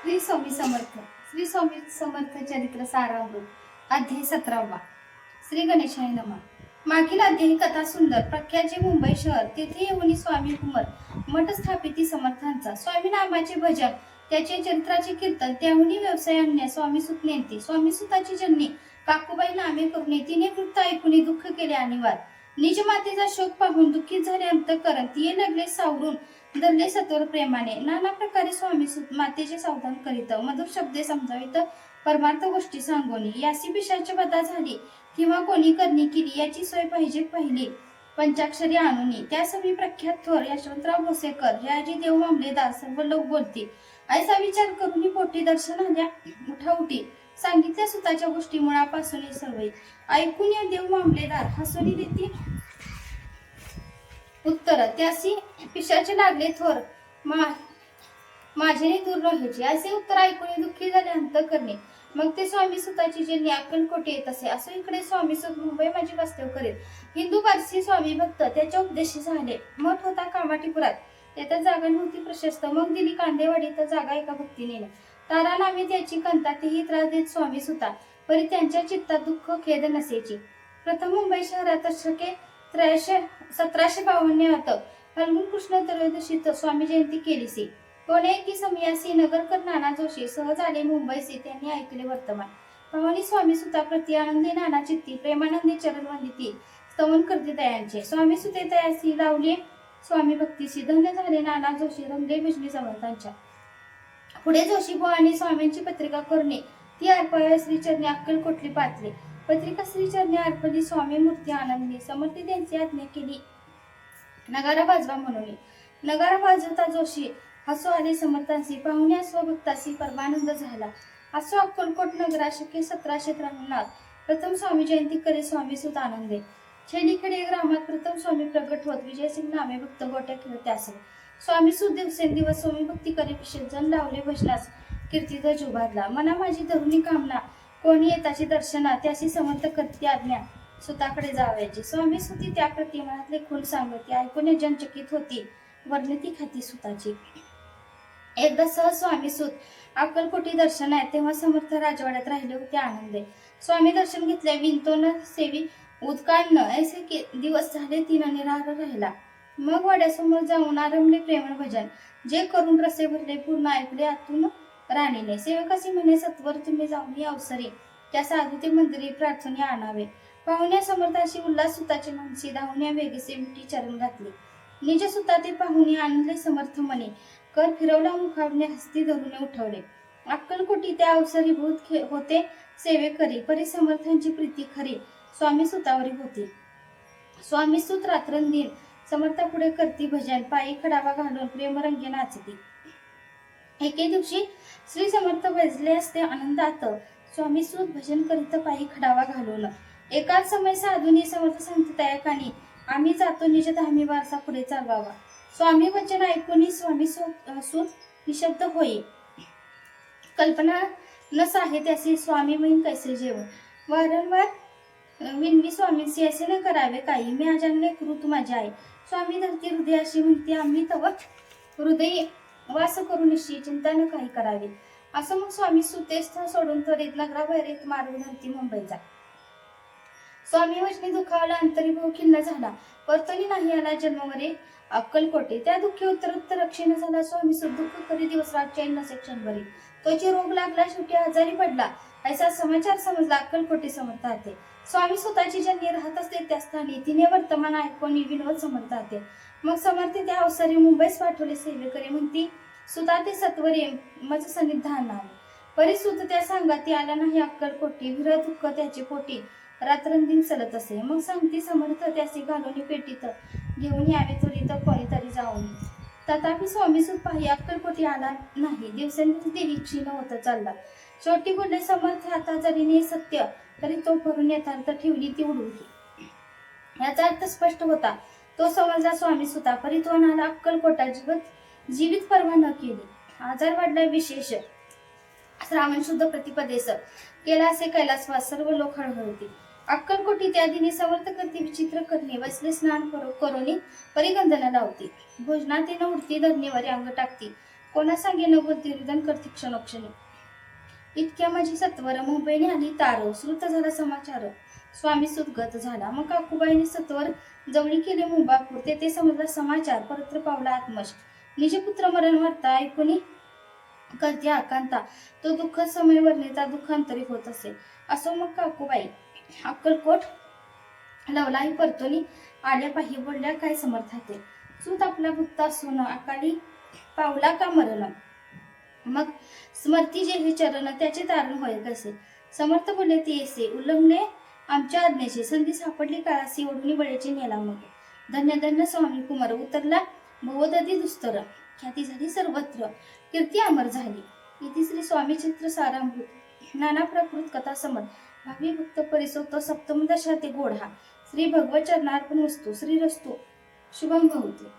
श्री स्वामी समर्थ. श्री स्वामी समर्थ चरित्र सारामृत. अध्याय 17. श्री गणेशाय नमः. मागील अध्यायी कथा सुंदर. प्रख्यातचे मुंबई शहर. तेथे येऊन स्वामी कुमार मठ स्थापिती समर्थांचा. स्वामी नामाचे भजन, त्याचे चरित्राचे कीर्तन, त्याहुनी व्यवसाय आणण्या स्वामी सुत नेती. स्वामी सुताची जननी काकूबाई नामे करून तिने वृत्त ऐकून दुःख केले अनिवार्य. निज मातेचा शोक पाहून दुःखित झाले अंतःकरण. तिये लागले सावरून धरले सत्वर प्रेमाने. नाना प्रकारे स्वामी सुत मातेचे सावधान करीत, मधुर शब्दे समजावित, परमार्थ गोष्टी सांगोनी. यासी पिशाची वधा झाली किंवा कोणी करणी केली याची सोय पाहिजे पहिली पंचाक्षरी आणूनी. त्या समी प्रख्यात थोर यशवंतराव भोसेकर, राजी देव मामलेदार सर्व लोक बोलती. ऐसा विचार करून पोटी दर्शन आल्या उठाउठी. सांगितल्या सुताच्या गोष्टी मुळापासून सर्व ऐकून या देव मामलेदार हसुनी देती उत्तर. त्यासी पिशाचे लागले थोर माझे दूर राहायचे असे उत्तर ऐकून दुःखी झाले अंतःकरणे. मग ते स्वामी सुताची जननी अक्कलकोटे येत असे. असो इकडे स्वामी सुत मुंबई माझी वास्तव करीत. हिंदू पारसी स्वामी भक्त त्याच्या उपदेशी झाले. मठ होता कामाठीपुरात, त्यात जागा नव्हती प्रशस्त. मग दिली कांदेवाडी तर जागा एका भक्तीने. तारा नामे त्याची कंता, तेही त्रास देत स्वामी सुता. परी त्यांच्या चित्तात दुःख खेद नसेची. प्रथम मुंबई शहरात शके 1752 फाल्गुन कृष्ण त्रयोदशीत स्वामी जयंती केलीसी. कोणे की समयासी नगरकर नाना जोशी सहज आले मुंबईसी. त्यांनी ऐकले वर्तमान. पाहुणी स्वामी सुता प्रति आनंदी नाना चित्ती, प्रेमानंदी चरण वंदिती, स्तवन करते दयांचे. स्वामी सुते तयासी लावले स्वामी भक्तीसी. धन्य झाले नाना जोशी, रंगले भजनी समर्थांच्या. पुढे जोशी बुवांनी स्वामींची पत्रिका करणे ती अर्पाव्या श्रीचरणी अक्कलकोटली पातले. पत्रिका श्रीचरणी अर्पली स्वामी मूर्ती आनंदी. समर्थी त्यांची आज्ञा केली नगारा वाजवा म्हणून. नगारा वाजवता जोशी हसू आले समर्थांसी. पाहुण्या स्वभक्तासी परमानंद झाला. असो अक्कलकोट नगरा शके 1753 प्रथम स्वामी जयंती करे स्वामी सुत आनंदे. छेलीखेडे ग्रामात प्रथम स्वामी प्रगट होत विजयसिंग नामे भक्त गोट्या खेळत त्यास. स्वामी सुत दिवसेंदिवस स्वामी भक्ती करे पिशे जन लावले भजनास कीर्तीचा जुबादला. मना माझी धरुणी कामना, कोणी येताची दर्शना, त्याशी समर्थ करती आज्ञा सुताकडे जावायची. स्वामी सुती त्या प्रति मनातले खून सांगती. ऐकून जनचकित होती, वर्णती खाती सुताची. एकदा सहज स्वामी सुत अक्कलकोटी दर्शन आहे तेव्हा समर्थ राजवाड्यात राहिले होते आनंदे. स्वामी दर्शन घेतले विंतो न सेवी उदकाळ न ऐसे दिवस झाले. 3 निराहार राहिला. मग वाड्यासमोर जाऊन आरंभले प्रेमळ भजन, जे करून रसे भरले पूर्ण ऐकले आतून राणीने. सेवकासी म्हणे सत्वर तुम्ही जाऊन अवसरी त्या साधू ते मंदिरी प्रार्थने आणावे. पाहुण्या समर्थाशी उल्हास सुताचे मनसी धावण्या वेगसे मिठी चरण घातली. निज सुता ते पाहुणे आनंदले समर्थ मने. कर फिरवला मुखावणे हस्ती धरून उठवले. अक्कलकोटी त्या अवसरी भूत होते सेवे करी. परी समर्थांची प्रीती खरी स्वामी सुतावरी होती. स्वामी सुत रात्रंदिन समर्था पुढे करती भजन, पायी खडावा घालून प्रेमरंगे नाचती. एके दिवशी श्री समर्थ बसले असते आनंदात. स्वामी सुत भजन करीत पायी खडावा घालून. एकाच समय साधूनी समर्थ सांगतायकानी आम्ही जातो निज धामी वारसा पुढे चालवावा. स्वामी वचन ऐकून स्वामी सुत निशब्द होई. कल्पना न साहे त्याचे स्वामी मैन कैसे जेवण. वारंवार विनवी स्वामींशी असे न करावे काही. मी अजानले करू तू माझी आई. स्वामी धरती हृदयाशी म्हणते आम्ही तव हृदय वास करू निश्चय चिंता न काही करावी. असं मग स्वामी सुतेस्थ सोडून त्वरित नगराबाहेर येत मार्ग धरती मुंबईचा. स्वामी वचनी दुखावला अंतरीभाव खिन्न झाला. परतनी नाही आला जन्मवरे अक्कलकोटे. त्या दुःखी उत्तरोत्तर रक्षण झाला. स्वामी सुत दुःख करी दिवस रात चैन नसे क्षणभरी. तोचे रोग लागला शेवटी आजारी पडला. ऐसा समाचार समजला अक्कलकोटे समर्थाते. स्वामी सुताची जननी राहत असते त्या स्थानी. तिने वर्तमान ऐकून विनोद समर्थाते. मग समर्थे त्या अवसरी मुंबईस पाठवले सेवेकरी म्हणती सुता ते सत्वरे मज सन्निधान नावे. परी सुत त्या सांगाती आला नाही अक्कलकोटी. विरह दुःख त्याचे पोटी रात्रंदिन चलत असे. मग सांगती समर्थ त्यासी घालून पेटीत घेऊन यावे त्वरित कोणीतरी जाऊन. तथापि स्वामी सुत पाही अक्कलकोटी आला नाही. दिवसेंदिवस देही क्षीण होत चालला. शेवटी बोलले समर्थ आता जरी ने सत्य तरी तो भरून यथार्थ ठेवली ती उडवती. याचा अर्थ स्पष्ट होता. तो समजला स्वामी सुता. परी तो नाला अक्कलकोटा जीवित पर्वा न केली. आजार वाढला विशेष. श्रावण शुद्ध प्रतिपदेस केला असे कैलासवास. सर्व लोक हळहळती. अक्कलकोटी त्या दिनी समर्थ करती विचित्र करणे. बसले स्नान करोनी परिगंधना लावती. भोजनात न उडती धरणीवर अंग टाकती. कोणा सांगे न बोलती हृदन करती क्षणोक्षणी. इतक्या माझी सत्वर मुंबईने आली तार, श्रुत झाला समाचार, स्वामी सुदगत झाला. मग काकूबाईने सत्वर जवळी केले मुंबापूर, तेथे समजला समाचार, परत्र पावला आत्मश. निज पुत्र मरण वार्ता ऐकूनी करते आकांता, तो दुःख समय वर्णिता दुःखांतरी होत असे. असो मग काकूबाई अक्कलकोट लवलाई परतोनी आल्या पाही, बोलल्या काय समर्थाते, सूत आपला भुक्ता असून अकाली पावला का मरण. मग स्मरती जे हे चरण त्याचे तारण होय कसे. समर्थ बोलले ते येसे, उल्लंघले आमच्या आज्ञेचे, संधी सापडली काळासी, ओढून बळेचे नेला मग. धन्य धन्य स्वामी कुमार, उतरला भवदधी दुस्तर, ख्याती झाली सर्वत्र, कीर्ती अमर झाली. इति श्री स्वामी चित्र सारामृत नाना प्रकृत कथा समर, भावी भक्त परिसोत सप्तम दशा ते गोढा. श्री भगवत चरणार्पण वस्तू, श्री रस्तू शुभम भवतु.